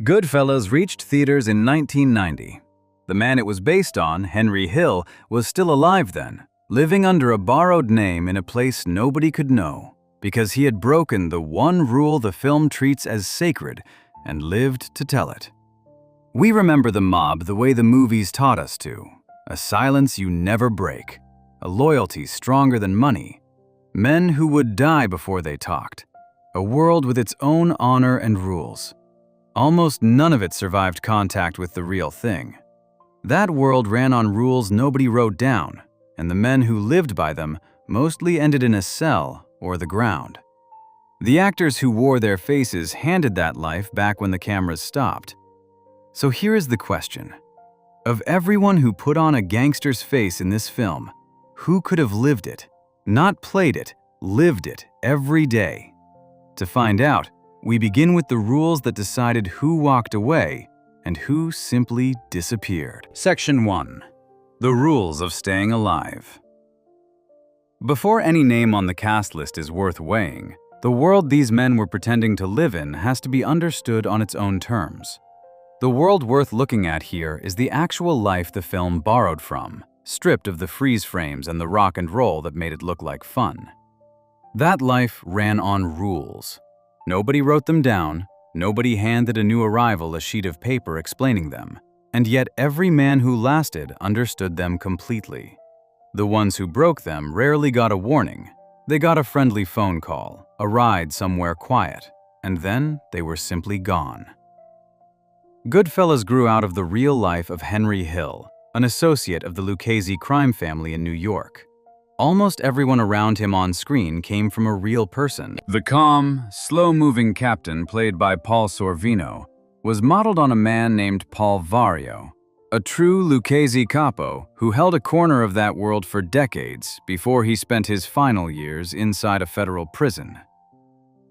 Goodfellas reached theaters in 1990. The man it was based on, Henry Hill, was still alive then, living under a borrowed name in a place nobody could know, because he had broken the one rule the film treats as sacred and lived to tell it. We remember the mob the way the movies taught us to: a silence you never break, a loyalty stronger than money, men who would die before they talked, a world with its own honor and rules. Almost none of it survived contact with the real thing. That world ran on rules nobody wrote down, and the men who lived by them mostly ended in a cell or the ground. The actors who wore their faces handed that life back when the cameras stopped. So here is the question. Of everyone who put on a gangster's face in this film, who could have lived it? Not played it, lived it every day. To find out, we begin with the rules that decided who walked away and who simply disappeared. Section 1. The rules of staying alive. Before any name on the cast list is worth weighing, the world these men were pretending to live in has to be understood on its own terms. The world worth looking at here is the actual life the film borrowed from, stripped of the freeze frames and the rock and roll that made it look like fun. That life ran on rules. Nobody wrote them down, nobody handed a new arrival a sheet of paper explaining them, and yet every man who lasted understood them completely. The ones who broke them rarely got a warning. They got a friendly phone call, a ride somewhere quiet, and then they were simply gone. Goodfellas grew out of the real life of Henry Hill, an associate of the Lucchese crime family in New York. Almost everyone around him on screen came from a real person. The calm, slow-moving captain, played by Paul Sorvino, was modeled on a man named Paul Vario, a true Lucchese capo who held a corner of that world for decades before he spent his final years inside a federal prison.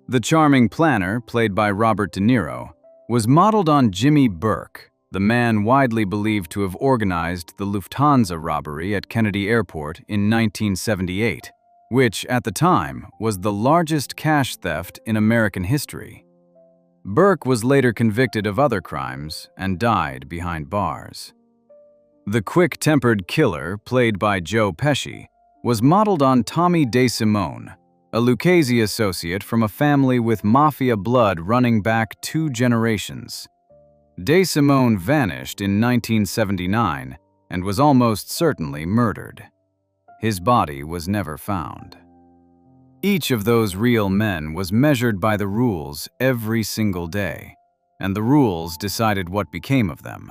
The charming planner, played by Robert De Niro, was modeled on Jimmy Burke, the man widely believed to have organized the Lufthansa robbery at Kennedy Airport in 1978, which, at the time, was the largest cash theft in American history. Burke was later convicted of other crimes and died behind bars. The quick-tempered killer, played by Joe Pesci, was modeled on Tommy DeSimone, a Lucchese associate from a family with Mafia blood running back 2 generations. DeSimone vanished in 1979 and was almost certainly murdered. His body was never found. Each of those real men was measured by the rules every single day, and the rules decided what became of them.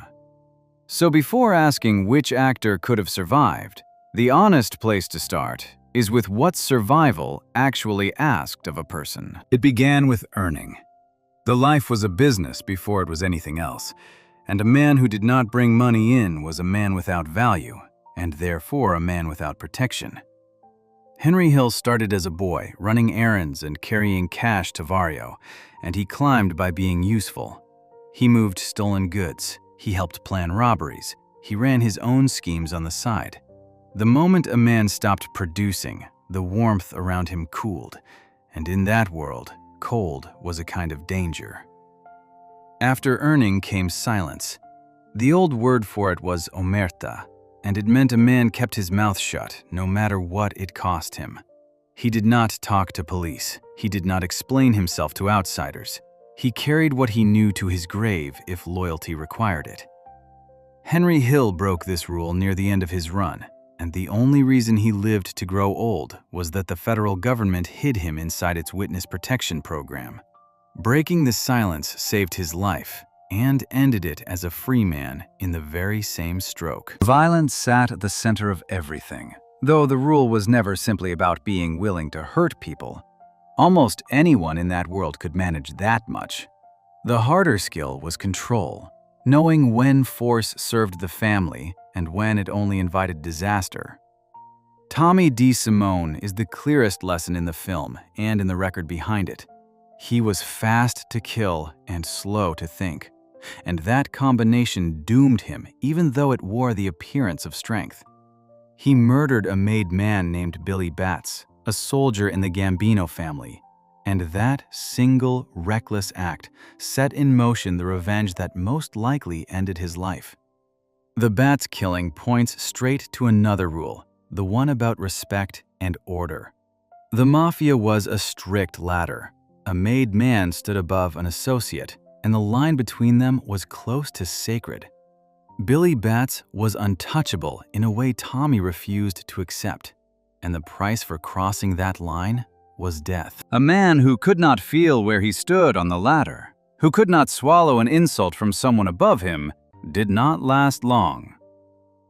So before asking which actor could have survived, the honest place to start is with what survival actually asked of a person. It began with earning. The life was a business before it was anything else, and a man who did not bring money in was a man without value, and therefore a man without protection. Henry Hill started as a boy, running errands and carrying cash to Vario, and he climbed by being useful. He moved stolen goods, he helped plan robberies, he ran his own schemes on the side. The moment a man stopped producing, the warmth around him cooled, and in that world, cold was a kind of danger. After earning came silence. The old word for it was omerta, and it meant a man kept his mouth shut no matter what it cost him. He did not talk to police. He did not explain himself to outsiders. He carried what he knew to his grave if loyalty required it. Henry Hill broke this rule near the end of his run, and the only reason he lived to grow old was that the federal government hid him inside its witness protection program. Breaking the silence saved his life and ended it as a free man in the very same stroke. Violence sat at the center of everything, though the rule was never simply about being willing to hurt people. Almost anyone in that world could manage that much. The harder skill was control, knowing when force served the family and when it only invited disaster. Tommy DeSimone is the clearest lesson in the film and in the record behind it. He was fast to kill and slow to think, and that combination doomed him even though it wore the appearance of strength. He murdered a made man named Billy Batts, a soldier in the Gambino family, And that single reckless act set in motion the revenge that most likely ended his life. The Bat's killing points straight to another rule, the one about respect and order. The Mafia was a strict ladder. A made man stood above an associate, and the line between them was close to sacred. Billy Batts was untouchable in a way Tommy refused to accept, and the price for crossing that line was death. A man who could not feel where he stood on the ladder, who could not swallow an insult from someone above him, did not last long.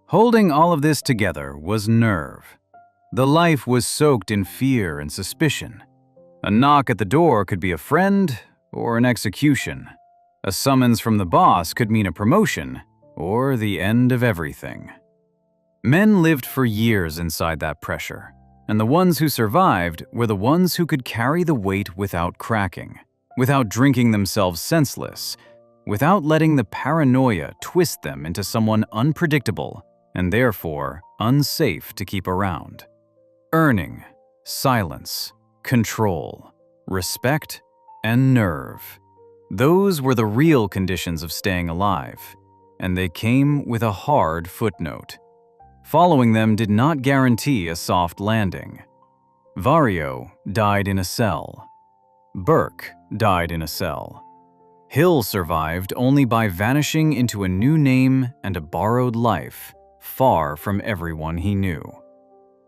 Holding all of this together was nerve. The life was soaked in fear and suspicion. A knock at the door could be a friend or an execution. A summons from the boss could mean a promotion or the end of everything. Men lived for years inside that pressure, and the ones who survived were the ones who could carry the weight without cracking, without drinking themselves senseless, without letting the paranoia twist them into someone unpredictable and therefore unsafe to keep around. Earning, silence, control, respect, and nerve. Those were the real conditions of staying alive, and they came with a hard footnote. Following them did not guarantee a soft landing. Vario died in a cell. Burke died in a cell. Hill survived only by vanishing into a new name and a borrowed life, far from everyone he knew.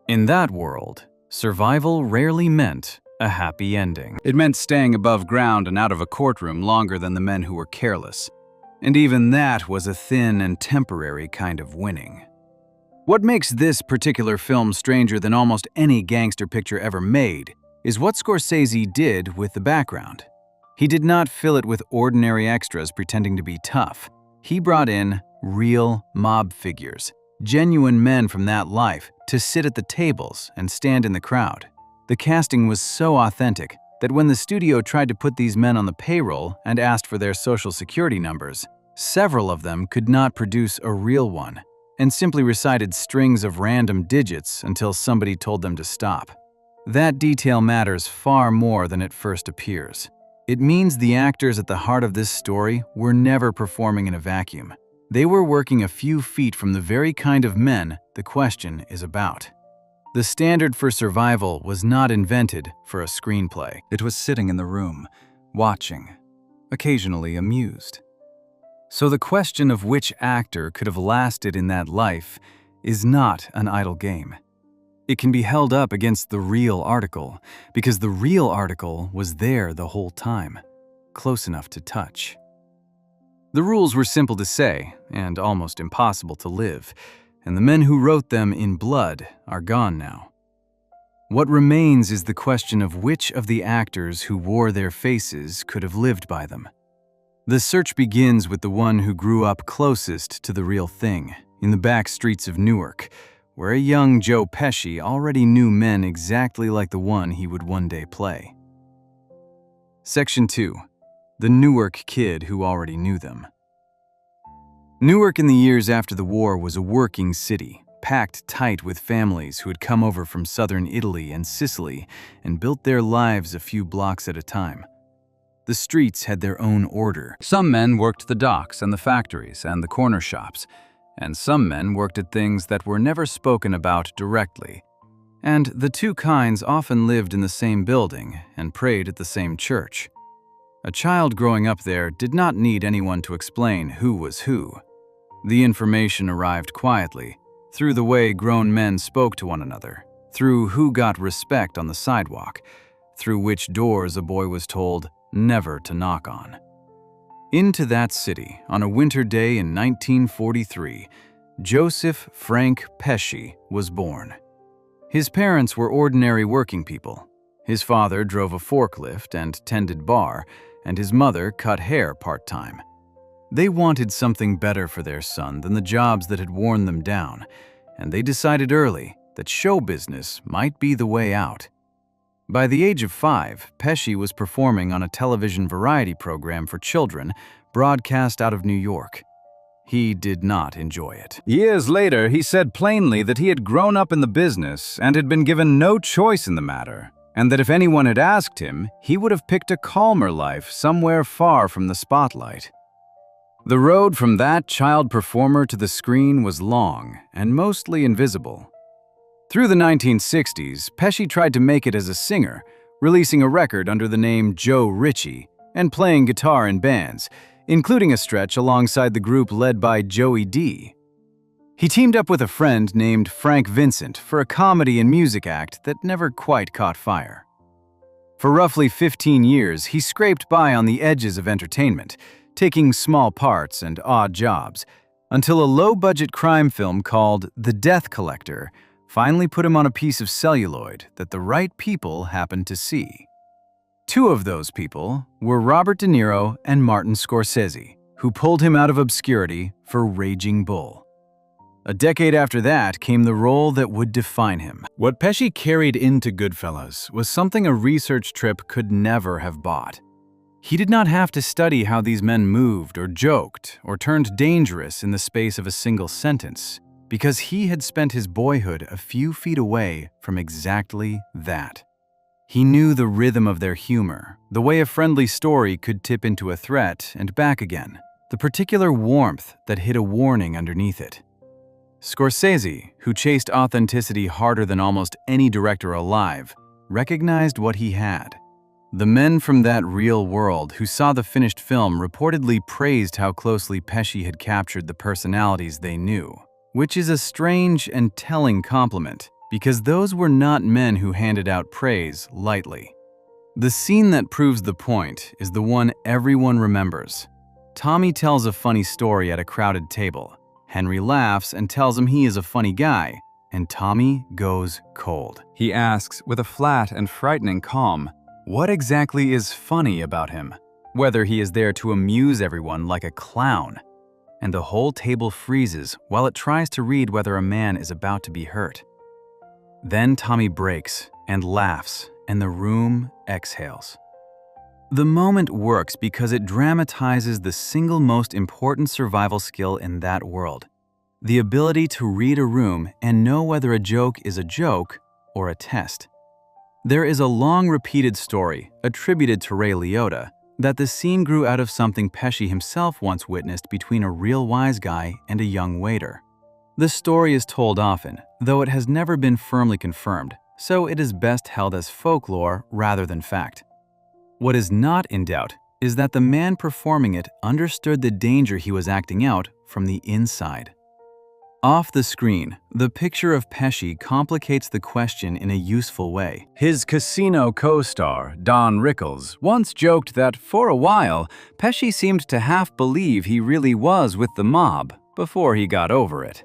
In that world, survival rarely meant a happy ending. It meant staying above ground and out of a courtroom longer than the men who were careless. And even that was a thin and temporary kind of winning. What makes this particular film stranger than almost any gangster picture ever made is what Scorsese did with the background. He did not fill it with ordinary extras pretending to be tough. He brought in real mob figures, genuine men from that life, to sit at the tables and stand in the crowd. The casting was so authentic that when the studio tried to put these men on the payroll and asked for their social security numbers, several of them could not produce a real one and simply recited strings of random digits until somebody told them to stop. That detail matters far more than it first appears. It means the actors at the heart of this story were never performing in a vacuum. They were working a few feet from the very kind of men the question is about. The standard for survival was not invented for a screenplay. It was sitting in the room, watching, occasionally amused. So the question of which actor could have lasted in that life is not an idle game. It can be held up against the real article, because the real article was there the whole time, close enough to touch. The rules were simple to say and almost impossible to live, and the men who wrote them in blood are gone now. What remains is the question of which of the actors who wore their faces could have lived by them. The search begins with the one who grew up closest to the real thing, in the back streets of Newark, where a young Joe Pesci already knew men exactly like the one he would one day play. Section 2. The Newark Kid Who Already Knew Them. Newark in the years after the war was a working city, packed tight with families who had come over from southern Italy and Sicily and built their lives a few blocks at a time. The streets had their own order. Some men worked the docks and the factories and the corner shops, and some men worked at things that were never spoken about directly. And the two kinds often lived in the same building and prayed at the same church. A child growing up there did not need anyone to explain who was who. The information arrived quietly, through the way grown men spoke to one another, through who got respect on the sidewalk, through which doors a boy was told never to knock on. Into that city, on a winter day in 1943, Joseph Frank Pesci was born. His parents were ordinary working people. His father drove a forklift and tended bar, and his mother cut hair part-time. They wanted something better for their son than the jobs that had worn them down, and they decided early that show business might be the way out. By the age of 5, Pesci was performing on a television variety program for children broadcast out of New York. He did not enjoy it. Years later, he said plainly that he had grown up in the business and had been given no choice in the matter. and that if anyone had asked him, he would have picked a calmer life somewhere far from the spotlight. The road from that child performer to the screen was long and mostly invisible. Through the 1960s, Pesci tried to make it as a singer, releasing a record under the name Joe Ritchie and playing guitar in bands, including a stretch alongside the group led by Joey D. He teamed up with a friend named Frank Vincent for a comedy and music act that never quite caught fire. For roughly 15 years, he scraped by on the edges of entertainment, taking small parts and odd jobs, until a low-budget crime film called The Death Collector finally put him on a piece of celluloid that the right people happened to see. Two of those people were Robert De Niro and Martin Scorsese, who pulled him out of obscurity for Raging Bull. A decade after that came the role that would define him. What Pesci carried into Goodfellas was something a research trip could never have bought. He did not have to study how these men moved or joked or turned dangerous in the space of a single sentence, because he had spent his boyhood a few feet away from exactly that. He knew the rhythm of their humor, the way a friendly story could tip into a threat and back again, the particular warmth that hid a warning underneath it. Scorsese, who chased authenticity harder than almost any director alive, recognized what he had. The men from that real world who saw the finished film reportedly praised how closely Pesci had captured the personalities they knew, which is a strange and telling compliment, because those were not men who handed out praise lightly. The scene that proves the point is the one everyone remembers. Tommy tells a funny story at a crowded table. Henry laughs and tells him he is a funny guy, and Tommy goes cold. He asks, with a flat and frightening calm, what exactly is funny about him? Whether he is there to amuse everyone like a clown. And the whole table freezes while it tries to read whether a man is about to be hurt. Then Tommy breaks and laughs, and the room exhales. The moment works because it dramatizes the single most important survival skill in that world: the ability to read a room and know whether a joke is a joke or a test. There is a long-repeated story, attributed to Ray Liotta, that the scene grew out of something Pesci himself once witnessed between a real wise guy and a young waiter. The story is told often, though it has never been firmly confirmed, so it is best held as folklore rather than fact. What is not in doubt is that the man performing it understood the danger he was acting out from the inside. Off the screen, the picture of Pesci complicates the question in a useful way. His Casino co-star, Don Rickles, once joked that for a while, Pesci seemed to half believe he really was with the mob before he got over it.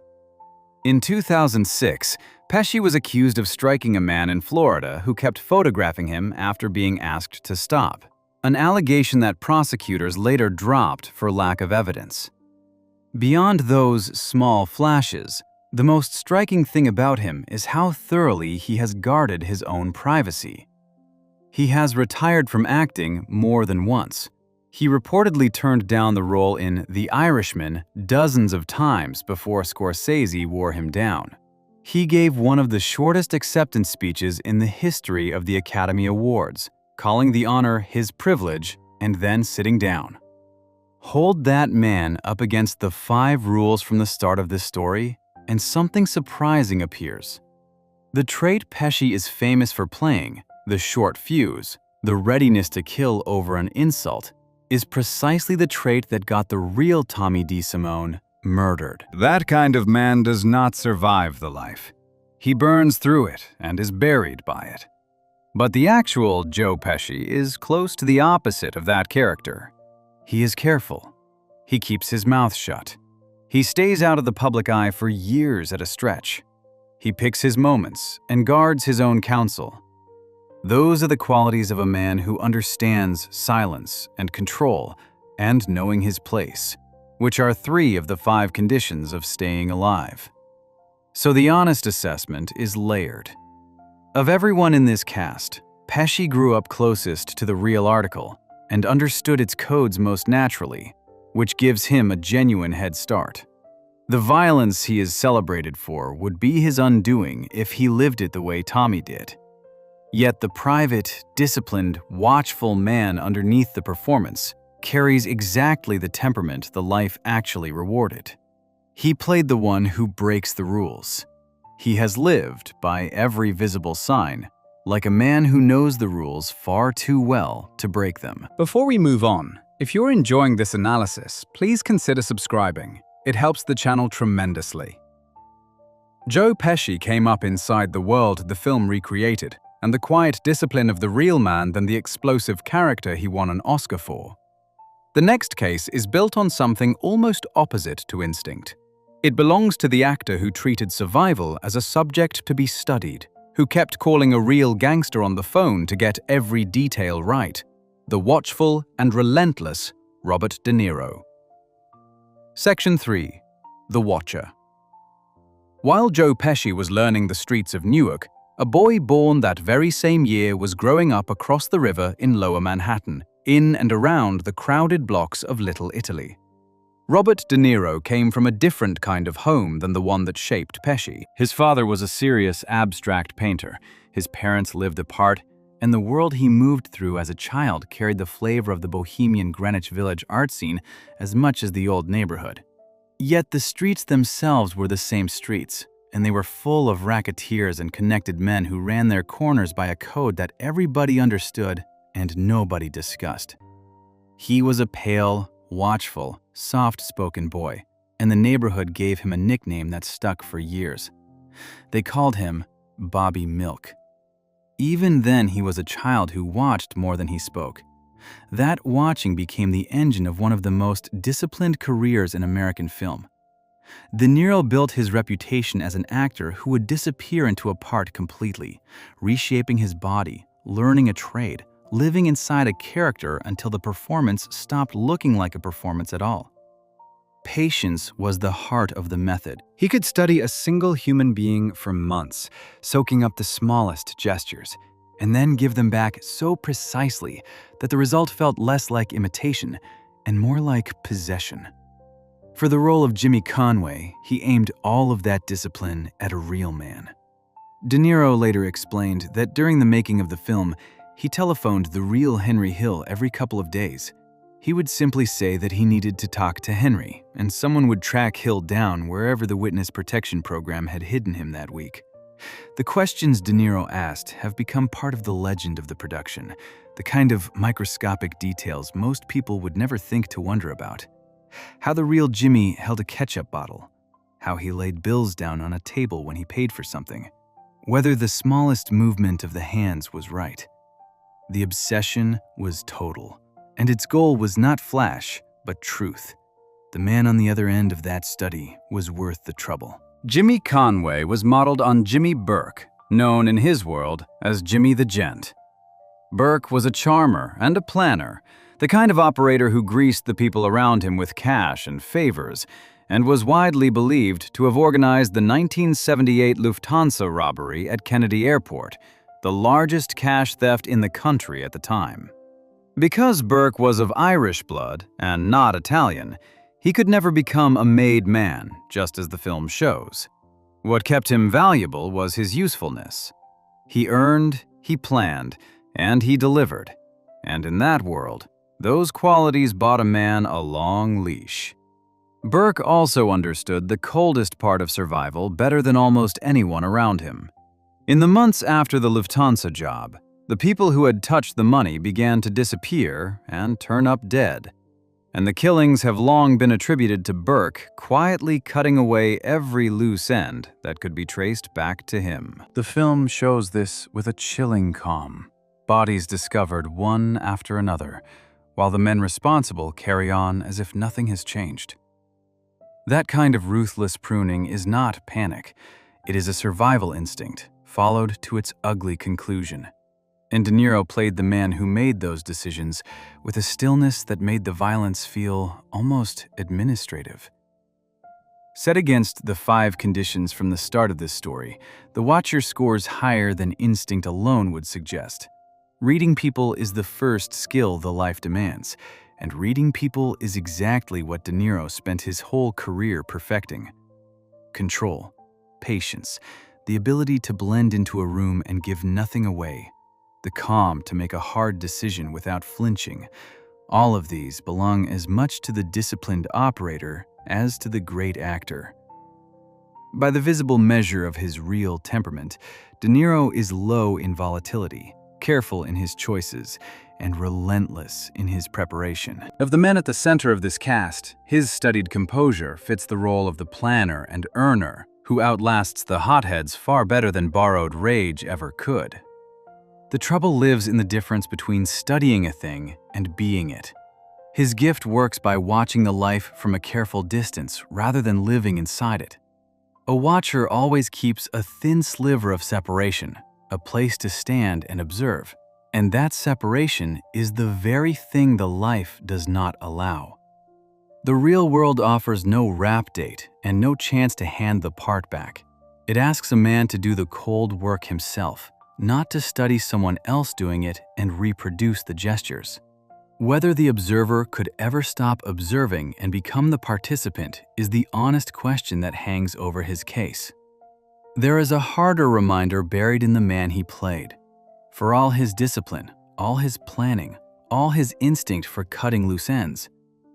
In 2006, Pesci was accused of striking a man in Florida who kept photographing him after being asked to stop, an allegation that prosecutors later dropped for lack of evidence. Beyond those small flashes, the most striking thing about him is how thoroughly he has guarded his own privacy. He has retired from acting more than once. He reportedly turned down the role in The Irishman dozens of times before Scorsese wore him down. He gave one of the shortest acceptance speeches in the history of the Academy Awards, calling the honor his privilege and then sitting down. Hold that man up against the 5 rules from the start of this story, and something surprising appears. The trait Pesci is famous for playing, the short fuse, the readiness to kill over an insult, is precisely the trait that got the real Tommy DeSimone murdered. That kind of man does not survive the life. He burns through it and is buried by it. But the actual Joe Pesci is close to the opposite of that character. He is careful. He keeps his mouth shut. He stays out of the public eye for years at a stretch. He picks his moments and guards his own counsel. Those are the qualities of a man who understands silence and control and knowing his place, which are 3 of the 5 conditions of staying alive. So the honest assessment is layered. Of everyone in this cast, Pesci grew up closest to the real article and understood its codes most naturally, which gives him a genuine head start. The violence he is celebrated for would be his undoing if he lived it the way Tommy did. Yet the private, disciplined, watchful man underneath the performance carries exactly the temperament the life actually rewarded. He played the one who breaks the rules. He has lived, by every visible sign, like a man who knows the rules far too well to break them. Before we move on, if you're enjoying this analysis, please consider subscribing. It helps the channel tremendously. Joe Pesci came up inside the world the film recreated, and the quiet discipline of the real man than the explosive character he won an Oscar for. The next case is built on something almost opposite to instinct. It belongs to the actor who treated survival as a subject to be studied, who kept calling a real gangster on the phone to get every detail right. The watchful and relentless Robert De Niro. Section 3. The Watcher. While Joe Pesci was learning the streets of Newark, a boy born that very same year was growing up across the river in Lower Manhattan, in and around the crowded blocks of Little Italy. Robert De Niro came from a different kind of home than the one that shaped Pesci. His father was a serious, abstract painter. His parents lived apart, and the world he moved through as a child carried the flavor of the bohemian Greenwich Village art scene as much as the old neighborhood. Yet the streets themselves were the same streets, and they were full of racketeers and connected men who ran their corners by a code that everybody understood and nobody discussed. He was a pale, watchful, soft-spoken boy, and the neighborhood gave him a nickname that stuck for years. They called him Bobby Milk. Even then, he was a child who watched more than he spoke. That watching became the engine of one of the most disciplined careers in American film. De Niro built his reputation as an actor who would disappear into a part completely, reshaping his body, learning a trade, living inside a character until the performance stopped looking like a performance at all. Patience was the heart of the method. He could study a single human being for months, soaking up the smallest gestures, and then give them back so precisely that the result felt less like imitation and more like possession. For the role of Jimmy Conway, he aimed all of that discipline at a real man. De Niro later explained that during the making of the film, he telephoned the real Henry Hill every couple of days. He would simply say that he needed to talk to Henry, and someone would track Hill down wherever the witness protection program had hidden him that week. The questions De Niro asked have become part of the legend of the production, the kind of microscopic details most people would never think to wonder about. How the real Jimmy held a ketchup bottle, how he laid bills down on a table when he paid for something, whether the smallest movement of the hands was right. The obsession was total, and its goal was not flash, but truth. The man on the other end of that study was worth the trouble. Jimmy Conway was modeled on Jimmy Burke, known in his world as Jimmy the Gent. Burke was a charmer and a planner, the kind of operator who greased the people around him with cash and favors, and was widely believed to have organized the 1978 Lufthansa robbery at Kennedy Airport, the largest cash theft in the country at the time. Because Burke was of Irish blood and not Italian, he could never become a made man, just as the film shows. What kept him valuable was his usefulness. He earned, he planned, and he delivered. And in that world, those qualities bought a man a long leash. Burke also understood the coldest part of survival better than almost anyone around him. In the months after the Lufthansa job, the people who had touched the money began to disappear and turn up dead. And the killings have long been attributed to Burke quietly cutting away every loose end that could be traced back to him. The film shows this with a chilling calm. Bodies discovered one after another, while the men responsible carry on as if nothing has changed. That kind of ruthless pruning is not panic. It is a survival instinct, followed to its ugly conclusion. And De Niro played the man who made those decisions with a stillness that made the violence feel almost administrative. Set against the 5 conditions from the start of this story, the watcher scores higher than instinct alone would suggest. Reading people is the first skill the life demands, and reading people is exactly what De Niro spent his whole career perfecting. Control, patience, the ability to blend into a room and give nothing away, the calm to make a hard decision without flinching. All of these belong as much to the disciplined operator as to the great actor. By the visible measure of his real temperament, De Niro is low in volatility, careful in his choices, and relentless in his preparation. Of the men at the center of this cast, his studied composure fits the role of the planner and earner who outlasts the hotheads far better than borrowed rage ever could. The trouble lives in the difference between studying a thing and being it. His gift works by watching the life from a careful distance rather than living inside it. A watcher always keeps a thin sliver of separation, a place to stand and observe, and that separation is the very thing the life does not allow. The real world offers no rap date and no chance to hand the part back. It asks a man to do the cold work himself, not to study someone else doing it and reproduce the gestures. Whether the observer could ever stop observing and become the participant is the honest question that hangs over his case. There is a harder reminder buried in the man he played. For all his discipline, all his planning, all his instinct for cutting loose ends,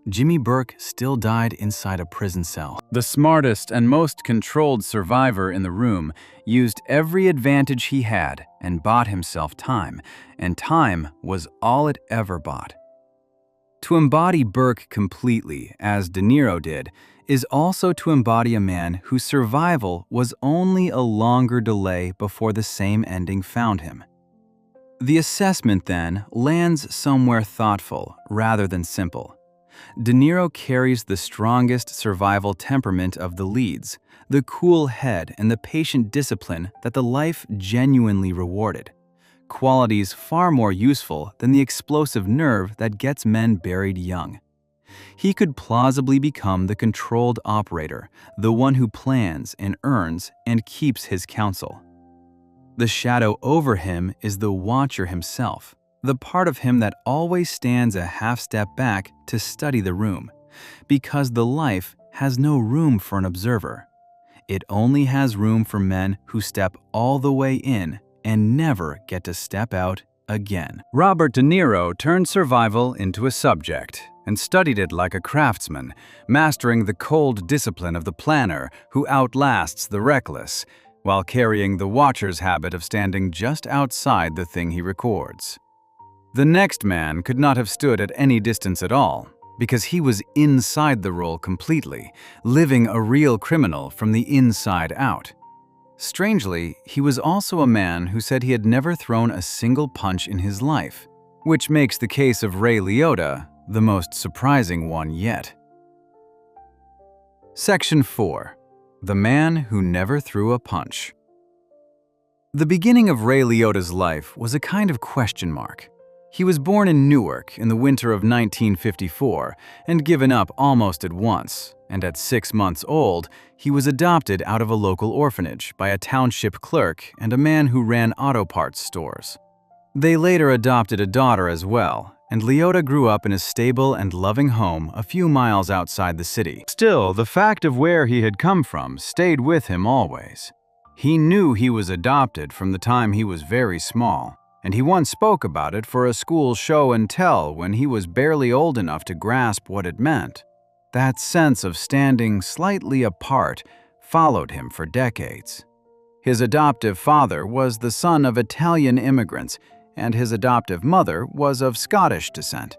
Jimmy Burke still died inside a prison cell. The smartest and most controlled survivor in the room used every advantage he had and bought himself time, and time was all it ever bought. To embody Burke completely, as De Niro did, is also to embody a man whose survival was only a longer delay before the same ending found him. The assessment, then, lands somewhere thoughtful rather than simple. De Niro carries the strongest survival temperament of the leads, the cool head and the patient discipline that the life genuinely rewarded. Qualities far more useful than the explosive nerve that gets men buried young. He could plausibly become the controlled operator, the one who plans and earns and keeps his counsel. The shadow over him is the watcher himself, the part of him that always stands a half step back to study the room, because the life has no room for an observer. It only has room for men who step all the way in and never get to step out again. Robert De Niro turned survival into a subject and studied it like a craftsman, mastering the cold discipline of the planner who outlasts the reckless, while carrying the watcher's habit of standing just outside the thing he records. The next man could not have stood at any distance at all, because he was inside the role completely, living a real criminal from the inside out. Strangely, he was also a man who said he had never thrown a single punch in his life, which makes the case of Ray Liotta the most surprising one yet. Section 4. The Man Who Never Threw a Punch. The beginning of Ray Liotta's life was a kind of question mark. He was born in Newark in the winter of 1954 and given up almost at once, and at 6 months old, he was adopted out of a local orphanage by a township clerk and a man who ran auto parts stores. They later adopted a daughter as well, and Liotta grew up in a stable and loving home a few miles outside the city. Still, the fact of where he had come from stayed with him always. He knew he was adopted from the time he was very small, and he once spoke about it for a school show and tell when he was barely old enough to grasp what it meant. That sense of standing slightly apart followed him for decades. His adoptive father was the son of Italian immigrants, and his adoptive mother was of Scottish descent.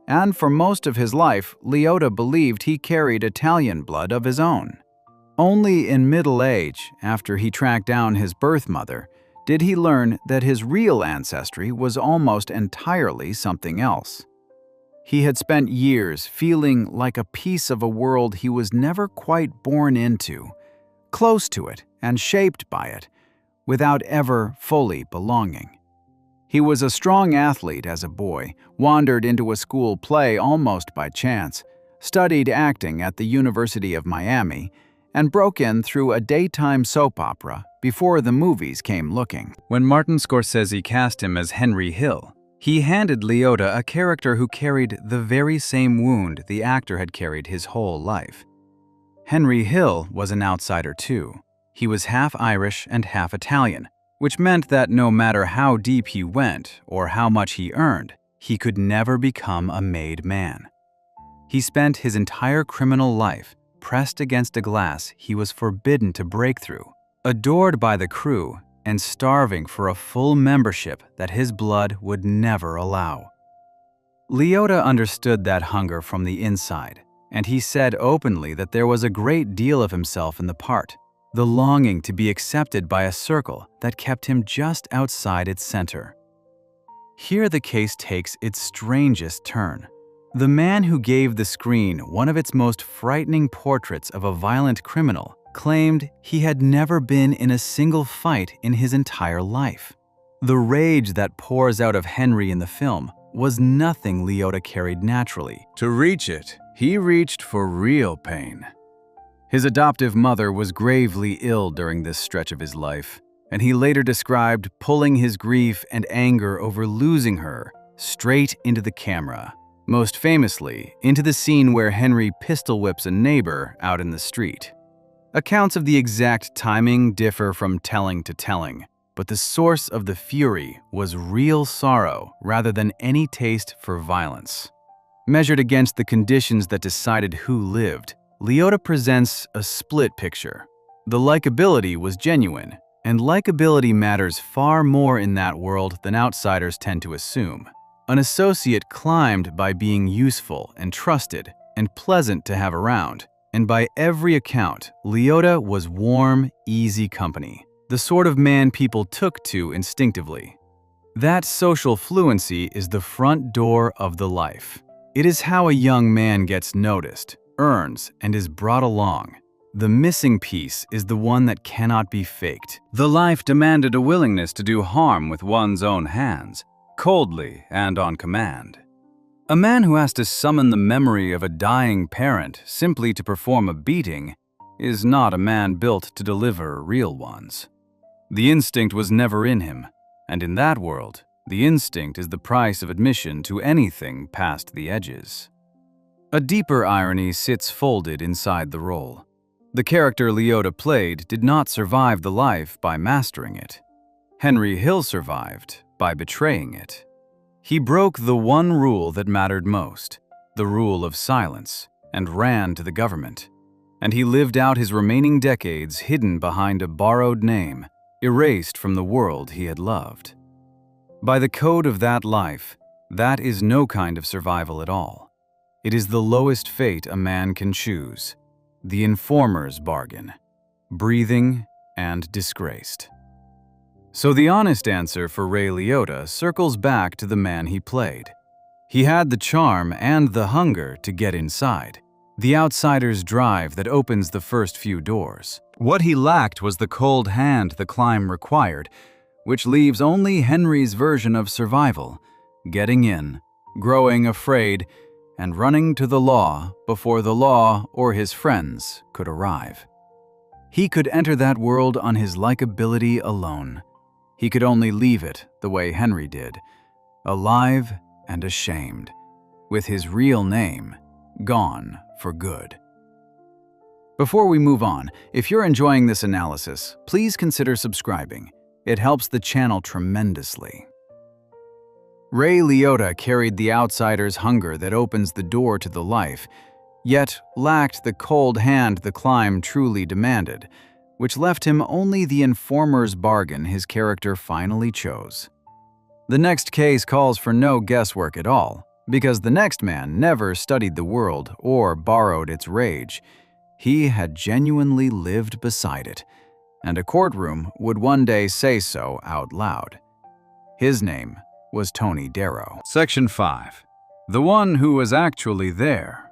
And for most of his life, Liotta believed he carried Italian blood of his own. Only in middle age, after he tracked down his birth mother, did he learn that his real ancestry was almost entirely something else. He had spent years feeling like a piece of a world he was never quite born into, close to it and shaped by it, without ever fully belonging. He was a strong athlete as a boy, wandered into a school play almost by chance, studied acting at the University of Miami, and broke in through a daytime soap opera before the movies came looking. When Martin Scorsese cast him as Henry Hill, he handed Liotta a character who carried the very same wound the actor had carried his whole life. Henry Hill was an outsider too. He was half Irish and half Italian, which meant that no matter how deep he went or how much he earned, he could never become a made man. He spent his entire criminal life pressed against a glass he was forbidden to break through, adored by the crew and starving for a full membership that his blood would never allow. Liotta understood that hunger from the inside, and he said openly that there was a great deal of himself in the part, the longing to be accepted by a circle that kept him just outside its center. Here the case takes its strangest turn. The man who gave the screen one of its most frightening portraits of a violent criminal claimed he had never been in a single fight in his entire life. The rage that pours out of Henry in the film was nothing Liotta carried naturally. To reach it, he reached for real pain. His adoptive mother was gravely ill during this stretch of his life, and he later described pulling his grief and anger over losing her straight into the camera, most famously into the scene where Henry pistol whips a neighbor out in the street. Accounts of the exact timing differ from telling to telling, but the source of the fury was real sorrow rather than any taste for violence. Measured against the conditions that decided who lived, Liotta presents a split picture. The likability was genuine, and likability matters far more in that world than outsiders tend to assume. An associate climbed by being useful and trusted and pleasant to have around, and by every account, Liotta was warm, easy company, the sort of man people took to instinctively. That social fluency is the front door of the life. It is how a young man gets noticed, earns, and is brought along. The missing piece is the one that cannot be faked. The life demanded a willingness to do harm with one's own hands, coldly and on command. A man who has to summon the memory of a dying parent simply to perform a beating is not a man built to deliver real ones. The instinct was never in him, and in that world, the instinct is the price of admission to anything past the edges. A deeper irony sits folded inside the role. The character Liotta played did not survive the life by mastering it. Henry Hill survived by betraying it. He broke the one rule that mattered most, the rule of silence, and ran to the government. And he lived out his remaining decades hidden behind a borrowed name, erased from the world he had loved. By the code of that life, that is no kind of survival at all. It is the lowest fate a man can choose, the informer's bargain, breathing and disgraced. So the honest answer for Ray Liotta circles back to the man he played. He had the charm and the hunger to get inside, the outsider's drive that opens the first few doors. What he lacked was the cold hand the climb required, which leaves only Henry's version of survival, getting in, growing afraid, and running to the law before the law or his friends could arrive. He could enter that world on his likability alone. He could only leave it the way Henry did, alive and ashamed, with his real name gone for good. Before we move on, if you're enjoying this analysis, please consider subscribing. It helps the channel tremendously. Ray Liotta carried the outsider's hunger that opens the door to the life, yet lacked the cold hand the climb truly demanded, which left him only the informer's bargain his character finally chose. The next case calls for no guesswork at all, because the next man never studied the world or borrowed its rage. He had genuinely lived beside it, and a courtroom would one day say so out loud. His name was Tony Darrow. Section 5. The one who was actually there.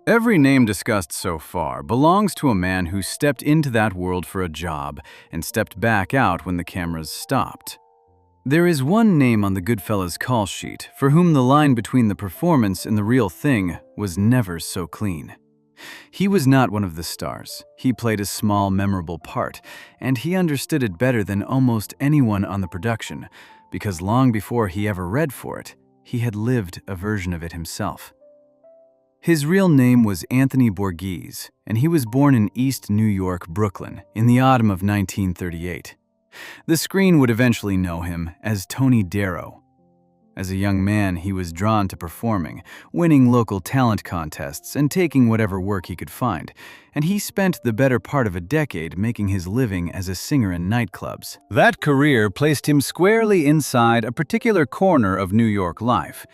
Every name discussed so far belongs to a man who stepped into that world for a job and stepped back out when the cameras stopped. There is one name on the Goodfellas call sheet for whom the line between the performance and the real thing was never so clean. He was not one of the stars. He played a small, memorable part, and he understood it better than almost anyone on the production, because long before he ever read for it, he had lived a version of it himself. His real name was Anthony Borghese, and he was born in East New York, Brooklyn, in the autumn of 1938. The screen would eventually know him as Tony Darrow. As a young man, he was drawn to performing, winning local talent contests and taking whatever work he could find, and he spent the better part of a decade making his living as a singer in nightclubs. That career placed him squarely inside a particular corner of New York life,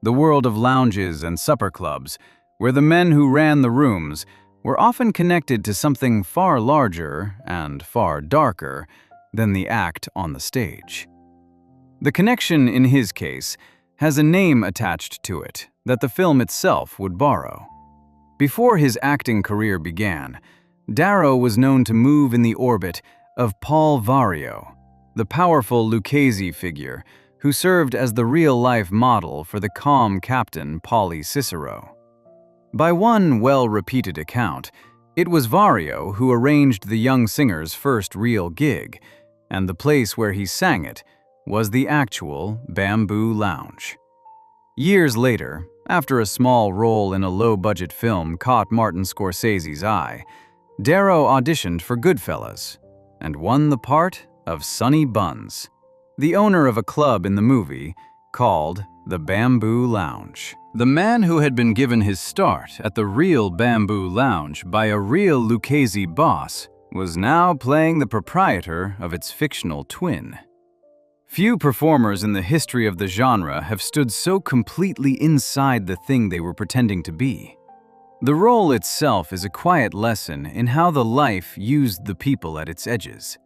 the world of lounges and supper clubs, where the men who ran the rooms were often connected to something far larger and far darker than the act on the stage. The connection, in his case, has a name attached to it that the film itself would borrow. Before his acting career began, Darrow was known to move in the orbit of Paul Vario, the powerful Lucchese figure who served as the real-life model for the calm captain Paulie Cicero. By one well-repeated account, it was Vario who arranged the young singer's first real gig, and the place where he sang it was the actual Bamboo Lounge. Years later, after a small role in a low-budget film caught Martin Scorsese's eye, Darrow auditioned for Goodfellas and won the part of Sonny Buns, the owner of a club in the movie called the Bamboo Lounge. The man who had been given his start at the real Bamboo Lounge by a real Lucchese boss was now playing the proprietor of its fictional twin. Few performers in the history of the genre have stood so completely inside the thing they were pretending to be. The role itself is a quiet lesson in how the life used the people at its edges.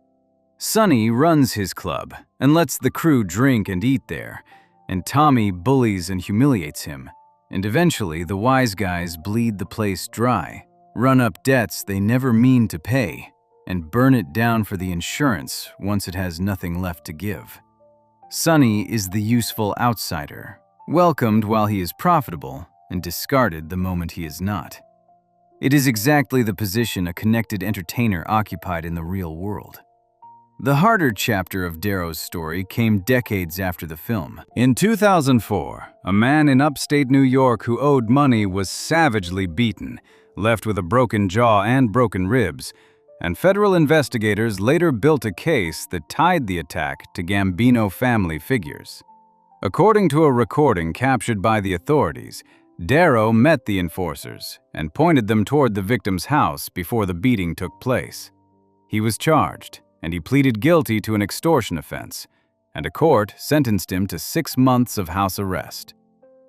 Sonny runs his club and lets the crew drink and eat there, and Tommy bullies and humiliates him, and eventually the wise guys bleed the place dry, run up debts they never mean to pay, and burn it down for the insurance once it has nothing left to give. Sonny is the useful outsider, welcomed while he is profitable and discarded the moment he is not. It is exactly the position a connected entertainer occupied in the real world. The harder chapter of Darrow's story came decades after the film. In 2004, a man in upstate New York who owed money was savagely beaten, left with a broken jaw and broken ribs, and federal investigators later built a case that tied the attack to Gambino family figures. According to a recording captured by the authorities, Darrow met the enforcers and pointed them toward the victim's house before the beating took place. He was charged, and he pleaded guilty to an extortion offense, and a court sentenced him to 6 months of house arrest.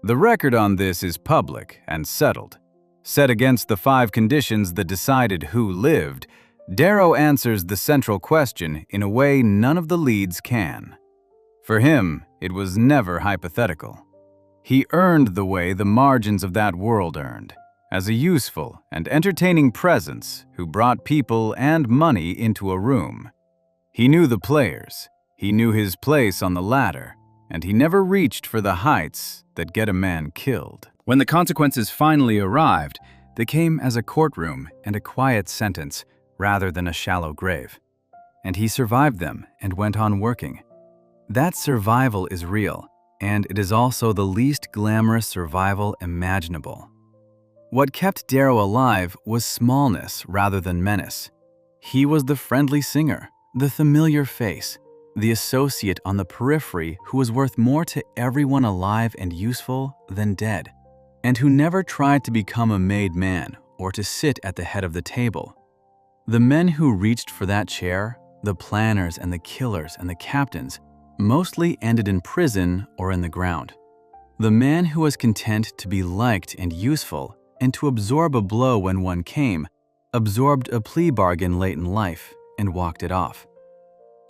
The record on this is public and settled. Set against the 5 conditions that decided who lived, Darrow answers the central question in a way none of the leads can. For him, it was never hypothetical. He earned the way the margins of that world earned, as a useful and entertaining presence who brought people and money into a room. He knew the players, he knew his place on the ladder, and he never reached for the heights that get a man killed. When the consequences finally arrived, they came as a courtroom and a quiet sentence, rather than a shallow grave. And he survived them and went on working. That survival is real, and it is also the least glamorous survival imaginable. What kept Darrow alive was smallness rather than menace. He was the friendly singer, the familiar face, the associate on the periphery who was worth more to everyone alive and useful than dead, and who never tried to become a made man or to sit at the head of the table. The men who reached for that chair, the planners and the killers and the captains, mostly ended in prison or in the ground. The man who was content to be liked and useful and to absorb a blow when one came, absorbed a plea bargain late in life and walked it off.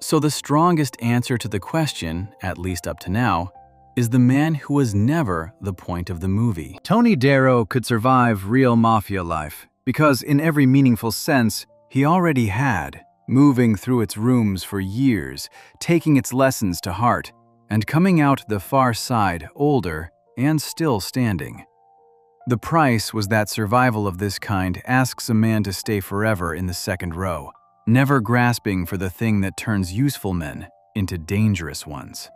So the strongest answer to the question, at least up to now, is the man who was never the point of the movie. Tony Darrow could survive real mafia life because in every meaningful sense, he already had, moving through its rooms for years, taking its lessons to heart, and coming out the far side older and still standing. The price was that survival of this kind asks a man to stay forever in the second row, never grasping for the thing that turns useful men into dangerous ones.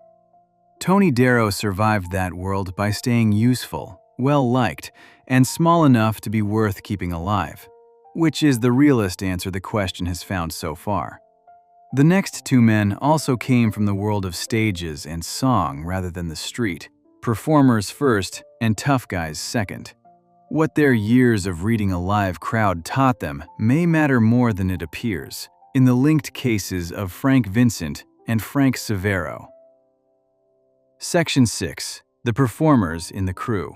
Tony Darrow survived that world by staying useful, well-liked, and small enough to be worth keeping alive, which is the realest answer the question has found so far. The next two men also came from the world of stages and song rather than the street. Performers first and tough guys second. What their years of reading a live crowd taught them may matter more than it appears in the linked cases of Frank Vincent and Frank Severo. Section 6. The performers in the crew.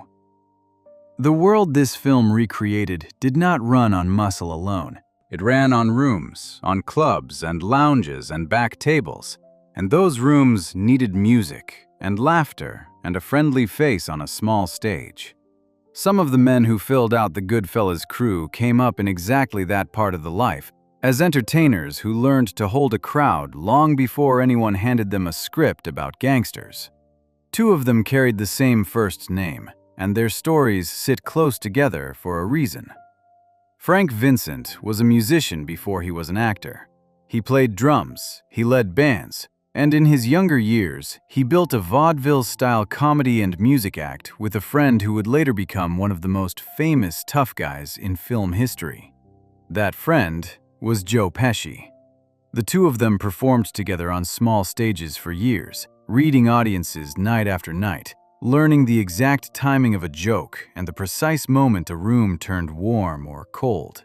The world this film recreated did not run on muscle alone. It ran on rooms, on clubs and lounges and back tables. And those rooms needed music and laughter and a friendly face on a small stage. Some of the men who filled out the Goodfellas crew came up in exactly that part of the life, as entertainers who learned to hold a crowd long before anyone handed them a script about gangsters. Two of them carried the same first name, and their stories sit close together for a reason. Frank Vincent was a musician before he was an actor. He played drums, he led bands, and in his younger years, he built a vaudeville-style comedy and music act with a friend who would later become one of the most famous tough guys in film history. That friend was Joe Pesci. The two of them performed together on small stages for years, reading audiences night after night, learning the exact timing of a joke and the precise moment a room turned warm or cold.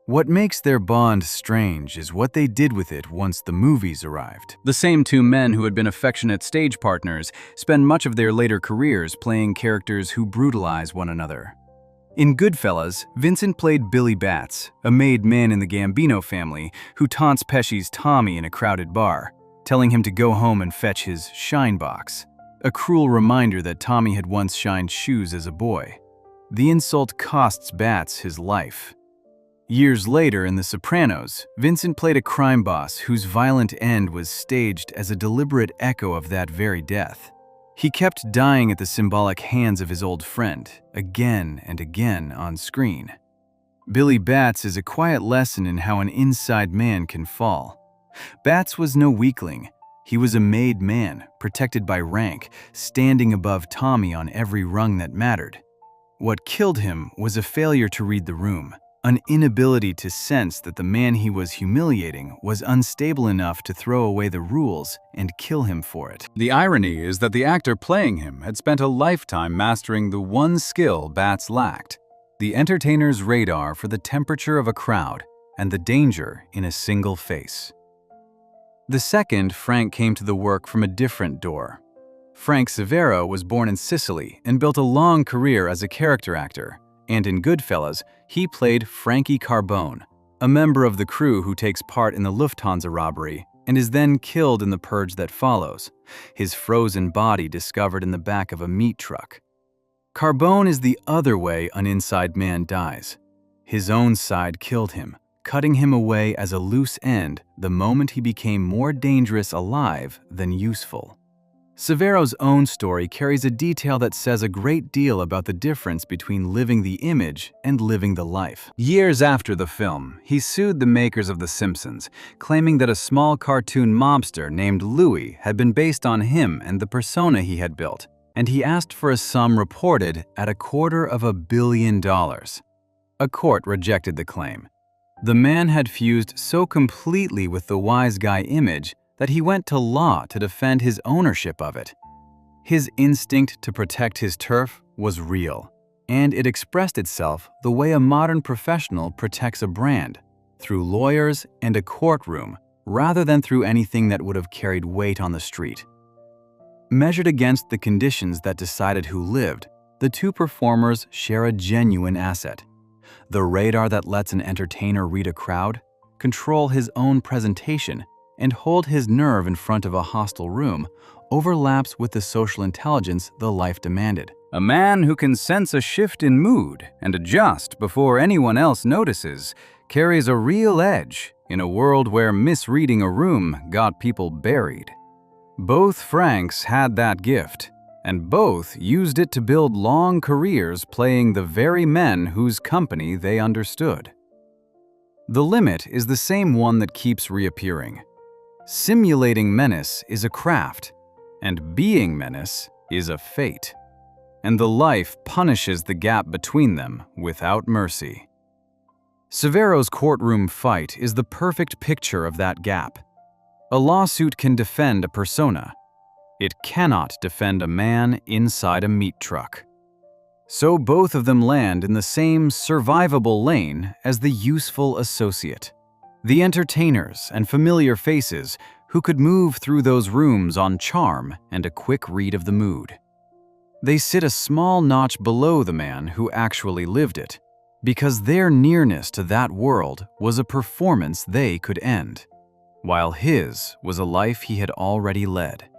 What makes their bond strange is what they did with it once the movies arrived. The same two men who had been affectionate stage partners spend much of their later careers playing characters who brutalize one another. In Goodfellas, Vincent played Billy Batts, a made man in the Gambino family who taunts Pesci's Tommy in a crowded bar, telling him to go home and fetch his shine box, a cruel reminder that Tommy had once shined shoes as a boy. The insult costs Batts his life. Years later, in The Sopranos, Vincent played a crime boss whose violent end was staged as a deliberate echo of that very death. He kept dying at the symbolic hands of his old friend, again and again on screen. Billy Batts is a quiet lesson in how an inside man can fall. Batts was no weakling. He was a made man, protected by rank, standing above Tommy on every rung that mattered. What killed him was a failure to read the room. An inability to sense that the man he was humiliating was unstable enough to throw away the rules and kill him for it. The irony is that the actor playing him had spent a lifetime mastering the one skill Batts lacked: the entertainer's radar for the temperature of a crowd and the danger in a single face. The second, Frank came to the work from a different door. Frank Severo was born in Sicily and built a long career as a character actor. And in Goodfellas, he played Frankie Carbone, a member of the crew who takes part in the Lufthansa robbery and is then killed in the purge that follows, his frozen body discovered in the back of a meat truck. Carbone is the other way an inside man dies. His own side killed him, cutting him away as a loose end the moment he became more dangerous alive than useful. Severo's own story carries a detail that says a great deal about the difference between living the image and living the life. Years after the film, he sued the makers of The Simpsons, claiming that a small cartoon mobster named Louie had been based on him and the persona he had built, and he asked for a sum reported at $250 million. A court rejected the claim. The man had fused so completely with the wise guy image that he went to law to defend his ownership of it. His instinct to protect his turf was real, and it expressed itself the way a modern professional protects a brand, through lawyers and a courtroom, rather than through anything that would have carried weight on the street. Measured against the conditions that decided who lived, the two performers share a genuine asset. The radar that lets an entertainer read a crowd, control his own presentation, and hold his nerve in front of a hostile room overlaps with the social intelligence the life demanded. A man who can sense a shift in mood and adjust before anyone else notices carries a real edge in a world where misreading a room got people buried. Both Franks had that gift, and both used it to build long careers playing the very men whose company they understood. The limit is the same one that keeps reappearing. Simulating menace is a craft, and being menace is a fate. And the life punishes the gap between them without mercy. Severo's courtroom fight is the perfect picture of that gap. A lawsuit can defend a persona. It cannot defend a man inside a meat truck. So both of them land in the same survivable lane as the useful associate. The entertainers and familiar faces who could move through those rooms on charm and a quick read of the mood. They sit a small notch below the man who actually lived it, because their nearness to that world was a performance they could end, while his was a life he had already led.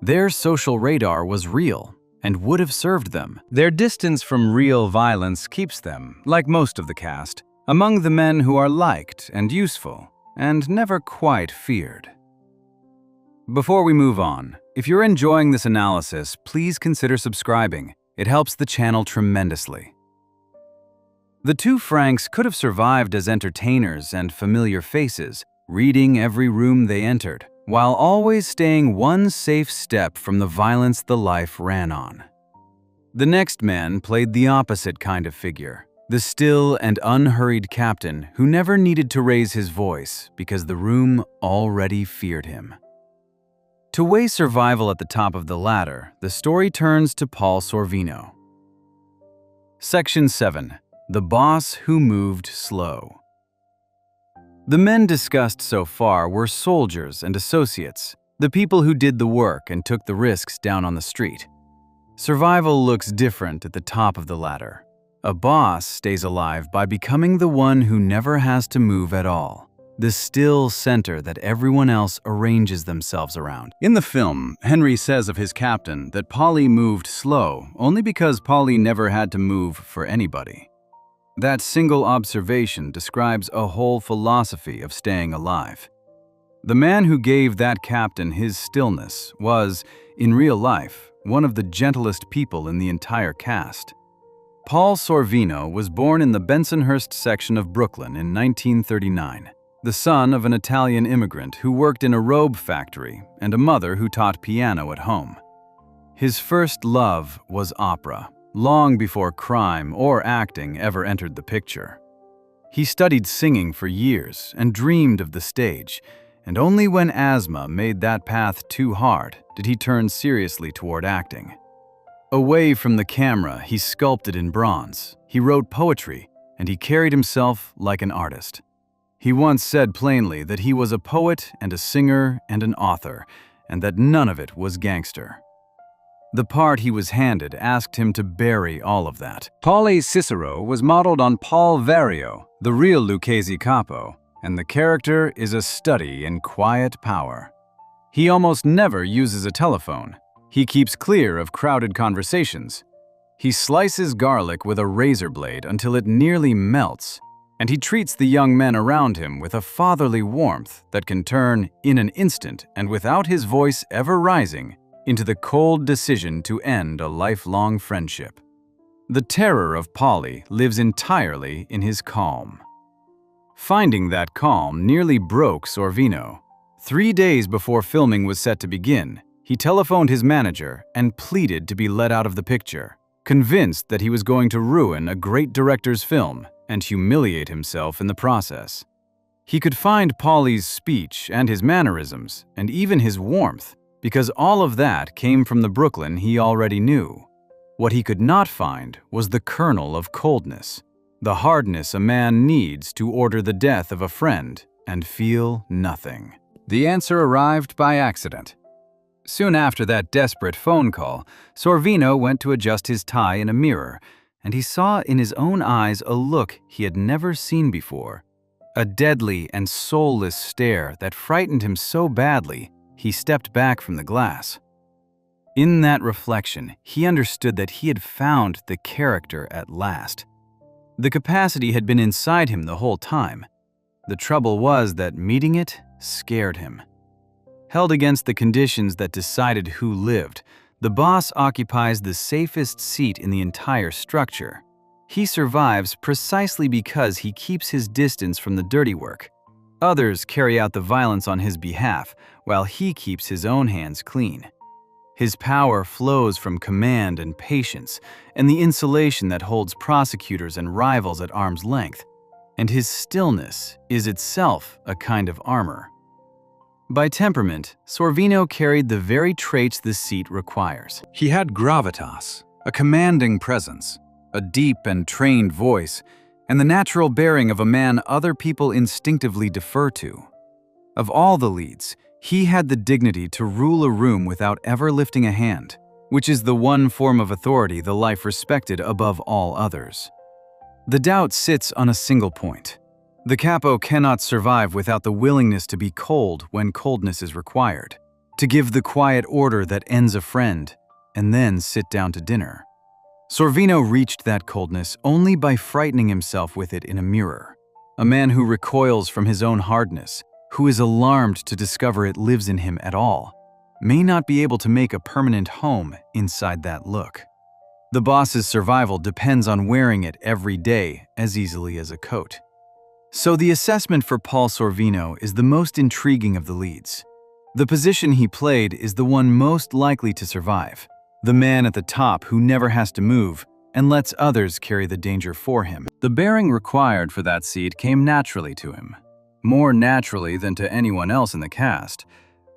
Their social radar was real and would have served them. Their distance from real violence keeps them, like most of the cast, among the men who are liked and useful, and never quite feared. Before we move on, if you're enjoying this analysis, please consider subscribing. It helps the channel tremendously. The two Franks could have survived as entertainers and familiar faces, reading every room they entered, while always staying one safe step from the violence the life ran on. The next man played the opposite kind of figure, the still and unhurried captain who never needed to raise his voice because the room already feared him. To weigh survival at the top of the ladder, the story turns to Paul Sorvino. Section 7. The Boss Who Moved Slow. The men discussed so far were soldiers and associates, the people who did the work and took the risks down on the street. Survival looks different at the top of the ladder. A boss stays alive by becoming the one who never has to move at all, the still center that everyone else arranges themselves around. In the film, Henry says of his captain that Paulie moved slow only because Paulie never had to move for anybody. That single observation describes a whole philosophy of staying alive. The man who gave that captain his stillness was, in real life, one of the gentlest people in the entire cast. Paul Sorvino was born in the Bensonhurst section of Brooklyn in 1939, the son of an Italian immigrant who worked in a robe factory and a mother who taught piano at home. His first love was opera, long before crime or acting ever entered the picture. He studied singing for years and dreamed of the stage, and only when asthma made that path too hard did he turn seriously toward acting. Away from the camera, he sculpted in bronze, he wrote poetry, and he carried himself like an artist. He once said plainly that he was a poet and a singer and an author, and that none of it was gangster. The part he was handed asked him to bury all of that. Paulie Cicero was modeled on Paul Vario, the real Lucchese capo, and the character is a study in quiet power. He almost never uses a telephone. He keeps clear of crowded conversations. He slices garlic with a razor blade until it nearly melts, and he treats the young men around him with a fatherly warmth that can turn, in an instant and without his voice ever rising, into the cold decision to end a lifelong friendship. The terror of Paulie lives entirely in his calm. Finding that calm nearly broke Sorvino. 3 days before filming was set to begin, he telephoned his manager and pleaded to be let out of the picture, convinced that he was going to ruin a great director's film and humiliate himself in the process. He could find Paulie's speech and his mannerisms, and even his warmth, because all of that came from the Brooklyn he already knew. What he could not find was the kernel of coldness, the hardness a man needs to order the death of a friend and feel nothing. The answer arrived by accident. Soon after that desperate phone call, Sorvino went to adjust his tie in a mirror, and he saw in his own eyes a look he had never seen before, a deadly and soulless stare that frightened him so badly he stepped back from the glass. In that reflection, he understood that he had found the character at last. The capacity had been inside him the whole time. The trouble was that meeting it scared him. Held against the conditions that decided who lived, the boss occupies the safest seat in the entire structure. He survives precisely because he keeps his distance from the dirty work. Others carry out the violence on his behalf, while he keeps his own hands clean. His power flows from command and patience, and the insulation that holds prosecutors and rivals at arm's length. And his stillness is itself a kind of armor. By temperament, Sorvino carried the very traits the seat requires. He had gravitas, a commanding presence, a deep and trained voice, and the natural bearing of a man other people instinctively defer to. Of all the leads, he had the dignity to rule a room without ever lifting a hand, which is the one form of authority the life respected above all others. The doubt sits on a single point. The capo cannot survive without the willingness to be cold when coldness is required, to give the quiet order that ends a friend, and then sit down to dinner. Sorvino reached that coldness only by frightening himself with it in a mirror. A man who recoils from his own hardness, who is alarmed to discover it lives in him at all, may not be able to make a permanent home inside that look. The boss's survival depends on wearing it every day as easily as a coat. So the assessment for Paul Sorvino is the most intriguing of the leads. The position he played is the one most likely to survive. The man at the top who never has to move and lets others carry the danger for him. The bearing required for that seat came naturally to him, more naturally than to anyone else in the cast.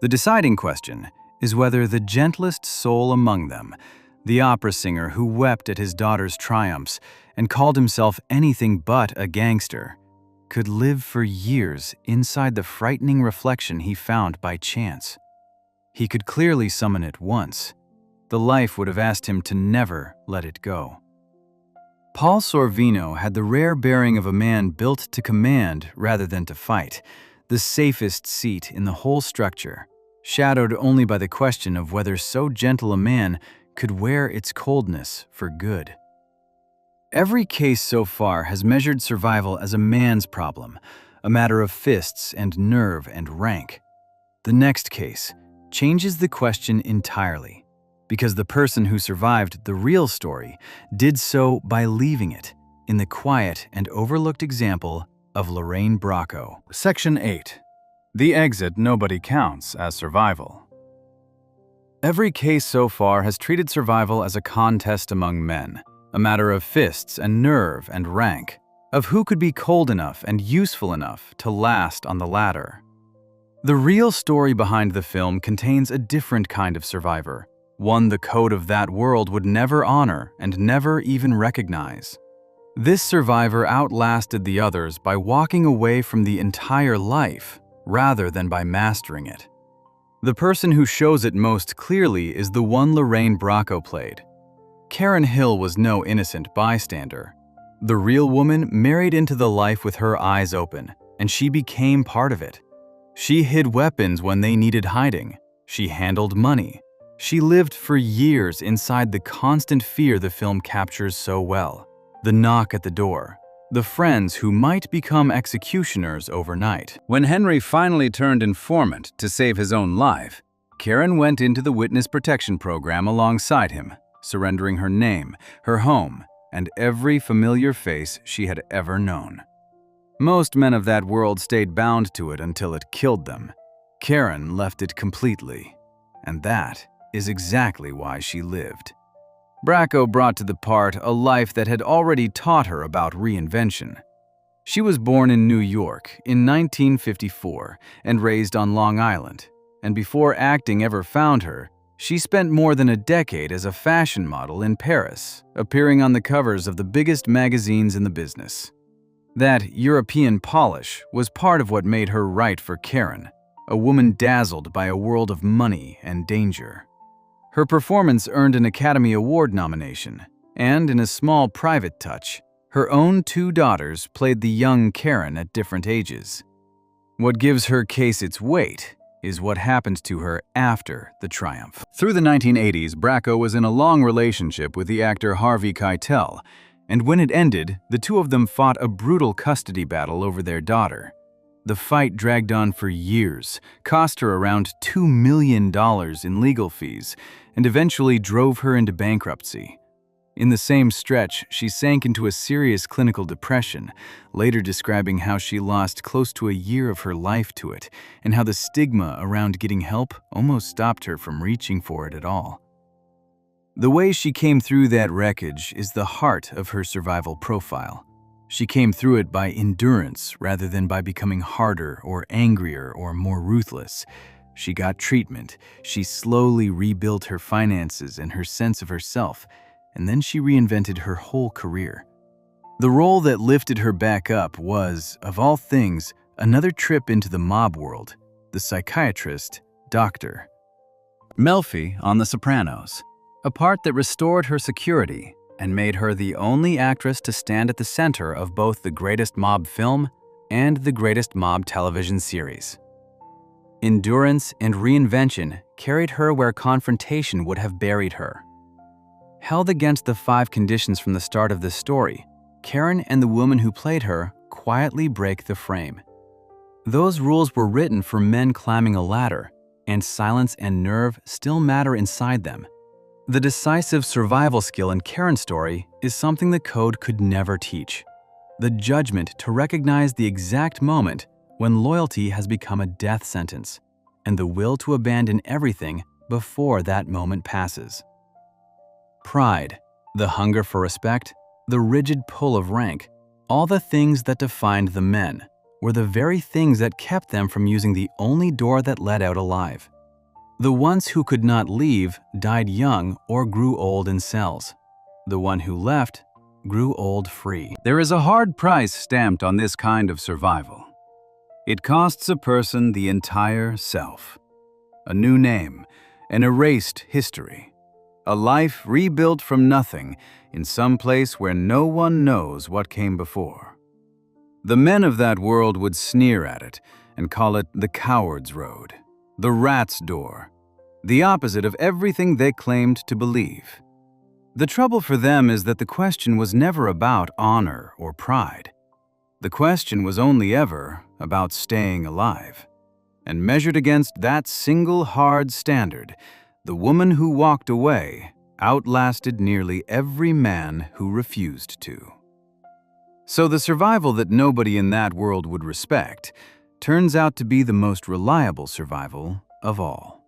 The deciding question is whether the gentlest soul among them, the opera singer who wept at his daughter's triumphs and called himself anything but a gangster, could live for years inside the frightening reflection he found by chance. He could clearly summon it once. The life would have asked him to never let it go. Paul Sorvino had the rare bearing of a man built to command rather than to fight, the safest seat in the whole structure, shadowed only by the question of whether so gentle a man could wear its coldness for good. Every case so far has measured survival as a man's problem, a matter of fists and nerve and rank. The next case changes the question entirely, because the person who survived the real story did so by leaving it in the quiet and overlooked example of Lorraine Bracco. Section 8. The exit nobody counts as survival. Every case so far has treated survival as a contest among men, a matter of fists and nerve and rank, of who could be cold enough and useful enough to last on the ladder. The real story behind the film contains a different kind of survivor, one the code of that world would never honor and never even recognize. This survivor outlasted the others by walking away from the entire life rather than by mastering it. The person who shows it most clearly is the one Lorraine Bracco played. Karen Hill was no innocent bystander. The real woman married into the life with her eyes open, and she became part of it. She hid weapons when they needed hiding. She handled money. She lived for years inside the constant fear the film captures so well. The knock at the door. The friends who might become executioners overnight. When Henry finally turned informant to save his own life, Karen went into the witness protection program alongside him, surrendering her name, her home, and every familiar face she had ever known. Most men of that world stayed bound to it until it killed them. Karen left it completely, and that is exactly why she lived. Bracco brought to the part a life that had already taught her about reinvention. She was born in New York in 1954 and raised on Long Island, and before acting ever found her, she spent more than a decade as a fashion model in Paris, appearing on the covers of the biggest magazines in the business. That European polish was part of what made her right for Karen, a woman dazzled by a world of money and danger. Her performance earned an Academy Award nomination, and in a small private touch, her own 2 daughters played the young Karen at different ages. What gives her case its weight is what happened to her after the triumph. Through the 1980s, Bracco was in a long relationship with the actor Harvey Keitel, and when it ended, the two of them fought a brutal custody battle over their daughter. The fight dragged on for years, cost her around $2 million in legal fees, and eventually drove her into bankruptcy. In the same stretch, she sank into a serious clinical depression, later describing how she lost close to a year of her life to it, and how the stigma around getting help almost stopped her from reaching for it at all. The way she came through that wreckage is the heart of her survival profile. She came through it by endurance rather than by becoming harder or angrier or more ruthless. She got treatment. She slowly rebuilt her finances and her sense of herself, and then she reinvented her whole career. The role that lifted her back up was, of all things, another trip into the mob world, the psychiatrist, Dr. Melfi on The Sopranos, a part that restored her security and made her the only actress to stand at the center of both the greatest mob film and the greatest mob television series. Endurance and reinvention carried her where confrontation would have buried her. Held against the 5 conditions from the start of this story, Karen and the woman who played her quietly break the frame. Those rules were written for men climbing a ladder, and silence and nerve still matter inside them. The decisive survival skill in Karen's story is something the code could never teach. The judgment to recognize the exact moment when loyalty has become a death sentence, and the will to abandon everything before that moment passes. Pride, the hunger for respect, the rigid pull of rank, all the things that defined the men, were the very things that kept them from using the only door that led out alive. The ones who could not leave died young or grew old in cells. The one who left grew old free. There is a hard price stamped on this kind of survival. It costs a person the entire self, a new name, an erased history, a life rebuilt from nothing in some place where no one knows what came before. The men of that world would sneer at it and call it the coward's road, the rat's door, the opposite of everything they claimed to believe. The trouble for them is that the question was never about honor or pride. The question was only ever about staying alive. And measured against that single hard standard, the woman who walked away outlasted nearly every man who refused to. So the survival that nobody in that world would respect turns out to be the most reliable survival of all.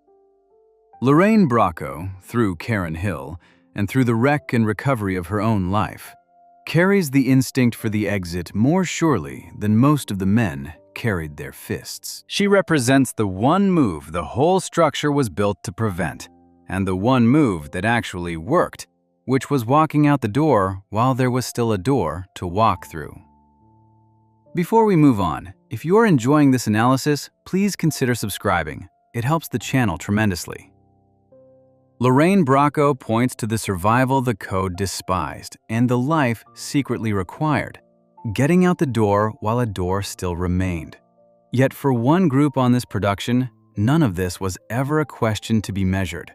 Lorraine Bracco, through Karen Hill, and through the wreck and recovery of her own life, carries the instinct for the exit more surely than most of the men carried their fists. She represents the one move the whole structure was built to prevent, and the one move that actually worked, which was walking out the door while there was still a door to walk through. Before we move on, if you're enjoying this analysis, please consider subscribing. It helps the channel tremendously. Lorraine Bracco points to the survival the code despised and the life secretly required, getting out the door while a door still remained. Yet for one group on this production, none of this was ever a question to be measured.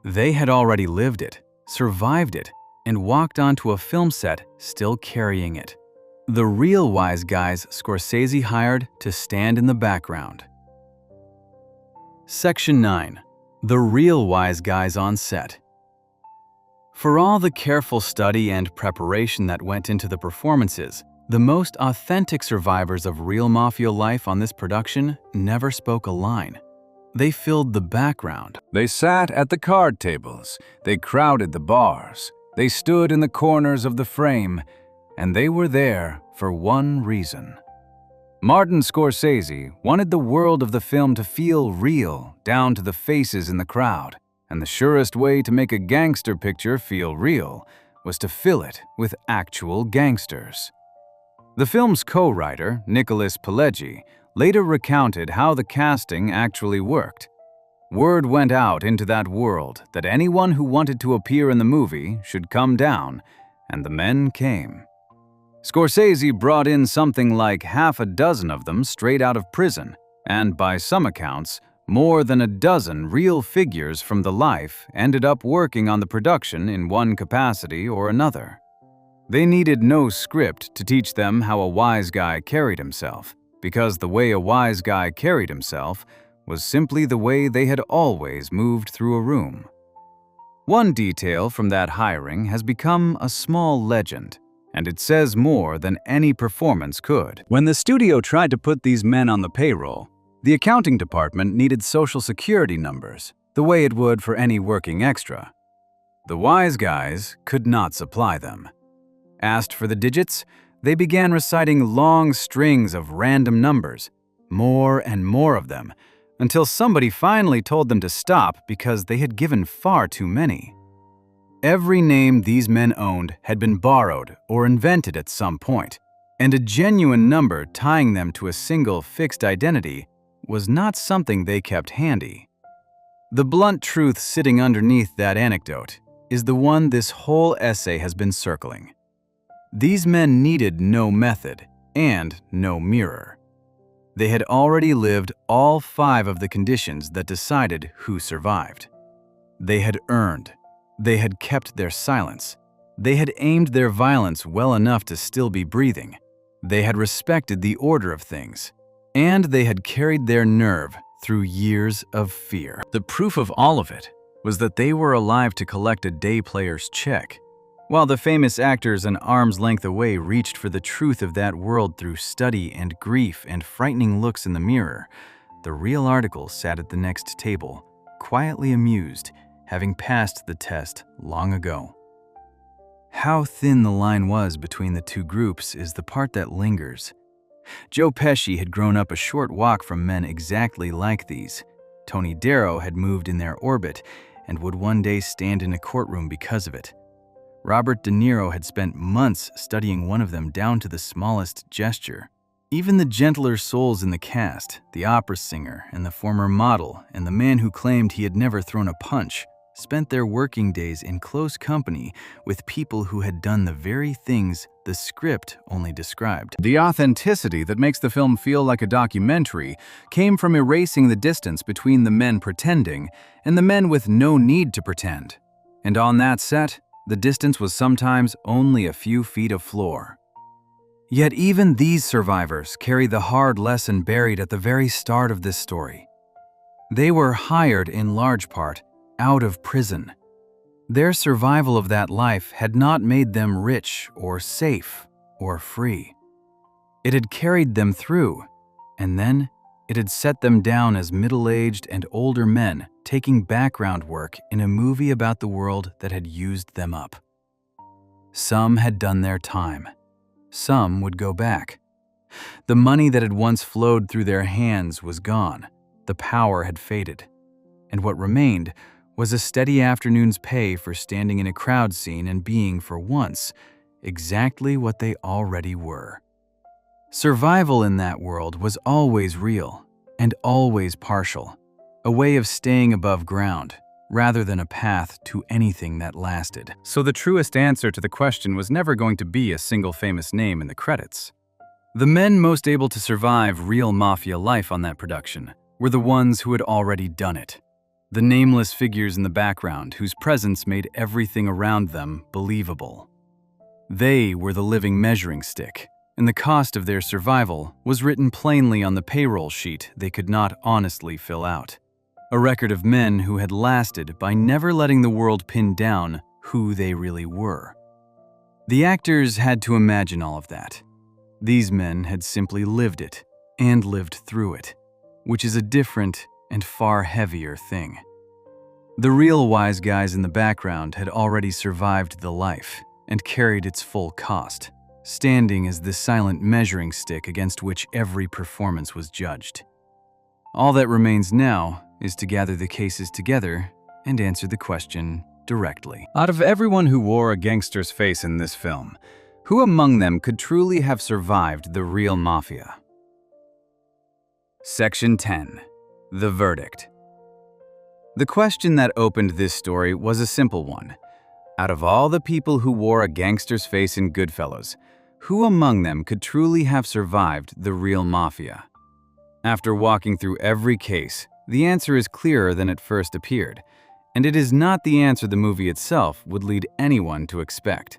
They had already lived it, survived it, and walked onto a film set still carrying it. The real wise guys Scorsese hired to stand in the background. Section 9. The real wise guys on set. For all the careful study and preparation that went into the performances, the most authentic survivors of real mafia life on this production never spoke a line. They filled the background. They sat at the card tables. They crowded the bars. They stood in the corners of the frame. And they were there for one reason. Martin Scorsese wanted the world of the film to feel real, down to the faces in the crowd. And the surest way to make a gangster picture feel real was to fill it with actual gangsters. The film's co-writer, Nicholas Pileggi, later recounted how the casting actually worked. Word went out into that world that anyone who wanted to appear in the movie should come down, and the men came. Scorsese brought in something like half a dozen of them straight out of prison, and by some accounts, more than a dozen real figures from the life ended up working on the production in one capacity or another. They needed no script to teach them how a wise guy carried himself, because the way a wise guy carried himself was simply the way they had always moved through a room. One detail from that hiring has become a small legend, and it says more than any performance could. When the studio tried to put these men on the payroll, the accounting department needed social security numbers, the way it would for any working extra. The wise guys could not supply them. Asked for the digits, They began reciting long strings of random numbers, more and more of them, until somebody finally told them to stop because they had given far too many. Every name these men owned had been borrowed or invented at some point, and a genuine number tying them to a single fixed identity was not something they kept handy. The blunt truth sitting underneath that anecdote is the one this whole essay has been circling. These men needed no method and no mirror. They had already lived all 5 of the conditions that decided who survived. They had earned. They had kept their silence. They had aimed their violence well enough to still be breathing. They had respected the order of things. And they had carried their nerve through years of fear. The proof of all of it was that they were alive to collect a day player's check. While the famous actors an arm's length away reached for the truth of that world through study and grief and frightening looks in the mirror, the real article sat at the next table, quietly amused, having passed the test long ago. How thin the line was between the two groups is the part that lingers. Joe Pesci had grown up a short walk from men exactly like these. Tony Darrow had moved in their orbit and would one day stand in a courtroom because of it. Robert De Niro had spent months studying one of them down to the smallest gesture. Even the gentler souls in the cast, the opera singer and the former model and the man who claimed he had never thrown a punch, spent their working days in close company with people who had done the very things the script only described. The authenticity that makes the film feel like a documentary came from erasing the distance between the men pretending and the men with no need to pretend. And on that set, the distance was sometimes only a few feet of floor. Yet even these survivors carry the hard lesson buried at the very start of this story. They were hired in large part out of prison. Their survival of that life had not made them rich or safe or free. It had carried them through, and then it had set them down as middle-aged and older men taking background work in a movie about the world that had used them up. Some had done their time. Some would go back. The money that had once flowed through their hands was gone. The power had faded. And what remained was a steady afternoon's pay for standing in a crowd scene and being, for once, exactly what they already were. Survival in that world was always real and always partial, a way of staying above ground rather than a path to anything that lasted. So the truest answer to the question was never going to be a single famous name in the credits. The men most able to survive real mafia life on that production were the ones who had already done it. The nameless figures in the background whose presence made everything around them believable. They were the living measuring stick, and the cost of their survival was written plainly on the payroll sheet they could not honestly fill out. A record of men who had lasted by never letting the world pin down who they really were. The actors had to imagine all of that. These men had simply lived it and lived through it, which is a different and far heavier thing. The real wise guys in the background had already survived the life and carried its full cost, standing as the silent measuring stick against which every performance was judged. All that remains now is to gather the cases together and answer the question directly. Out of everyone who wore a gangster's face in this film, who among them could truly have survived the real mafia? Section 10. The verdict. The question that opened this story was a simple one. Out of all the people who wore a gangster's face in Goodfellas, who among them could truly have survived the real mafia? After walking through every case, the answer is clearer than it first appeared, and it is not the answer the movie itself would lead anyone to expect.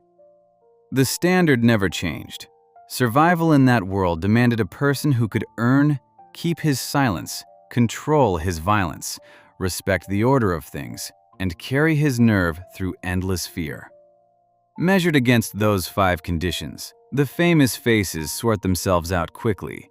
The standard never changed. Survival in that world demanded a person who could earn, keep his silence, control his violence, respect the order of things, and carry his nerve through endless fear. Measured against those 5 conditions, the famous faces sort themselves out quickly.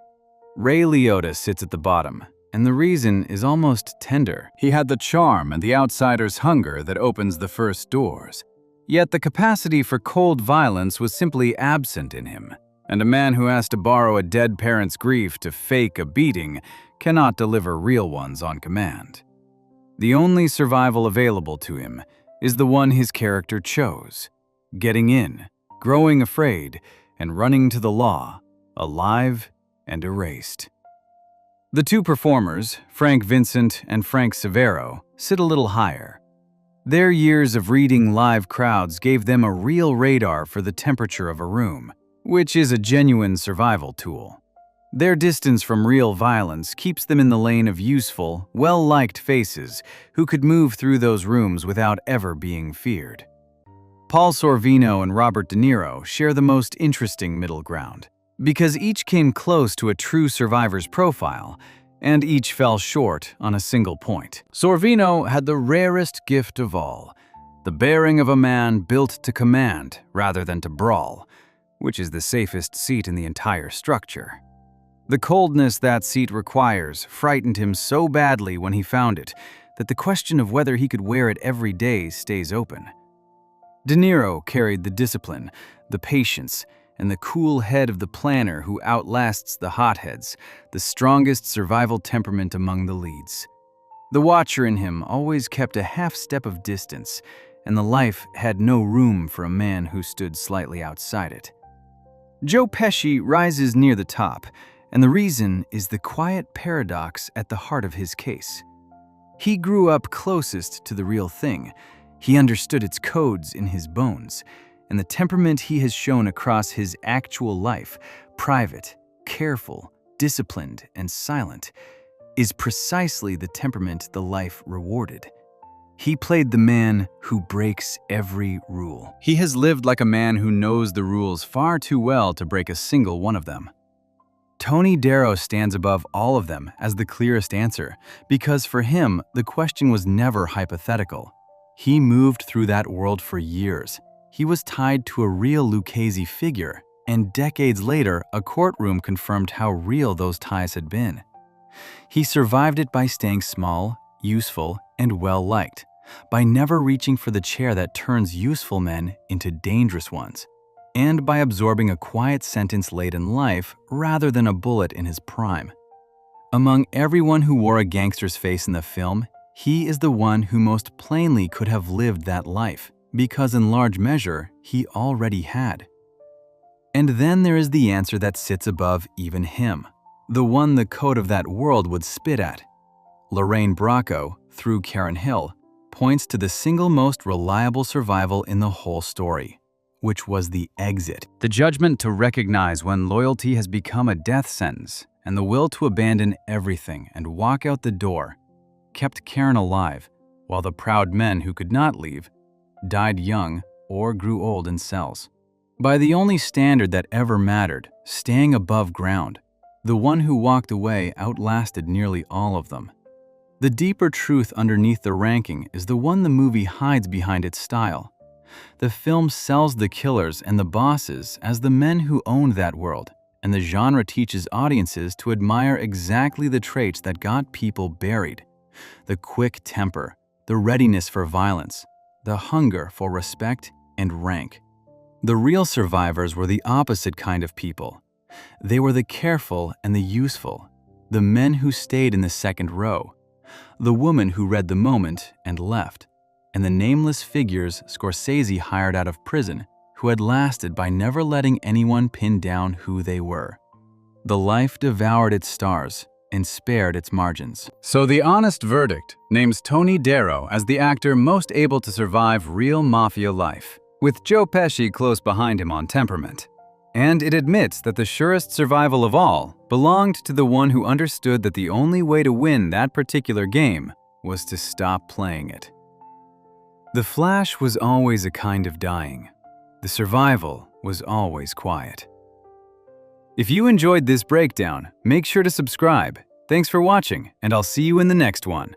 Ray Liotta sits at the bottom, and the reason is almost tender. He had the charm and the outsider's hunger that opens the first doors. Yet the capacity for cold violence was simply absent in him. and a man who has to borrow a dead parent's grief to fake a beating cannot deliver real ones on command. The only survival available to him is the one his character chose: getting in, growing afraid, and running to the law, alive and erased. The two performers, Frank Vincent and Frank Severo, sit a little higher. Their years of reading live crowds gave them a real radar for the temperature of a room, which is a genuine survival tool. Their distance from real violence keeps them in the lane of useful, well-liked faces who could move through those rooms without ever being feared. Paul Sorvino and Robert De Niro share the most interesting middle ground, because each came close to a true survivor's profile, and each fell short on a single point. Sorvino had the rarest gift of all, the bearing of a man built to command rather than to brawl, which is the safest seat in the entire structure. The coldness that seat requires frightened him so badly when he found it that the question of whether he could wear it every day stays open. De Niro carried the discipline, the patience, and the cool head of the planner who outlasts the hotheads, the strongest survival temperament among the leads. The watcher in him always kept a half step of distance, and the life had no room for a man who stood slightly outside it. Joe Pesci rises near the top, and the reason is the quiet paradox at the heart of his case. He grew up closest to the real thing. He understood its codes in his bones, and the temperament he has shown across his actual life, private, careful, disciplined, and silent, is precisely the temperament the life rewarded. He played the man who breaks every rule. He has lived like a man who knows the rules far too well to break a single one of them. Tony Darrow stands above all of them as the clearest answer, because for him, the question was never hypothetical. He moved through that world for years. He was tied to a real Lucchese figure, and decades later, a courtroom confirmed how real those ties had been. He survived it by staying small, useful, and well-liked, by never reaching for the chair that turns useful men into dangerous ones, and by absorbing a quiet sentence late in life rather than a bullet in his prime. Among everyone who wore a gangster's face in the film, he is the one who most plainly could have lived that life, because in large measure, he already had. And then there is the answer that sits above even him, the one the code of that world would spit at. Lorraine Bracco, through Karen Hill, points to the single most reliable survival in the whole story, which was the exit. The judgment to recognize when loyalty has become a death sentence, and the will to abandon everything and walk out the door, kept Karen alive, while the proud men who could not leave died young or grew old in cells. By the only standard that ever mattered, staying above ground, the one who walked away outlasted nearly all of them. The deeper truth underneath the ranking is the one the movie hides behind its style. The film sells the killers and the bosses as the men who owned that world, and the genre teaches audiences to admire exactly the traits that got people buried: the quick temper, the readiness for violence, the hunger for respect and rank. The real survivors were the opposite kind of people. They were the careful and the useful, the men who stayed in the second row, the woman who read the moment and left, and the nameless figures Scorsese hired out of prison who had lasted by never letting anyone pin down who they were. The life devoured its stars and spared its margins. So the honest verdict names Tony Darrow as the actor most able to survive real mafia life, with Joe Pesci close behind him on temperament. And it admits that the surest survival of all belonged to the one who understood that the only way to win that particular game was to stop playing it. The flash was always a kind of dying. The survival was always quiet. If you enjoyed this breakdown, make sure to subscribe. Thanks for watching, and I'll see you in the next one.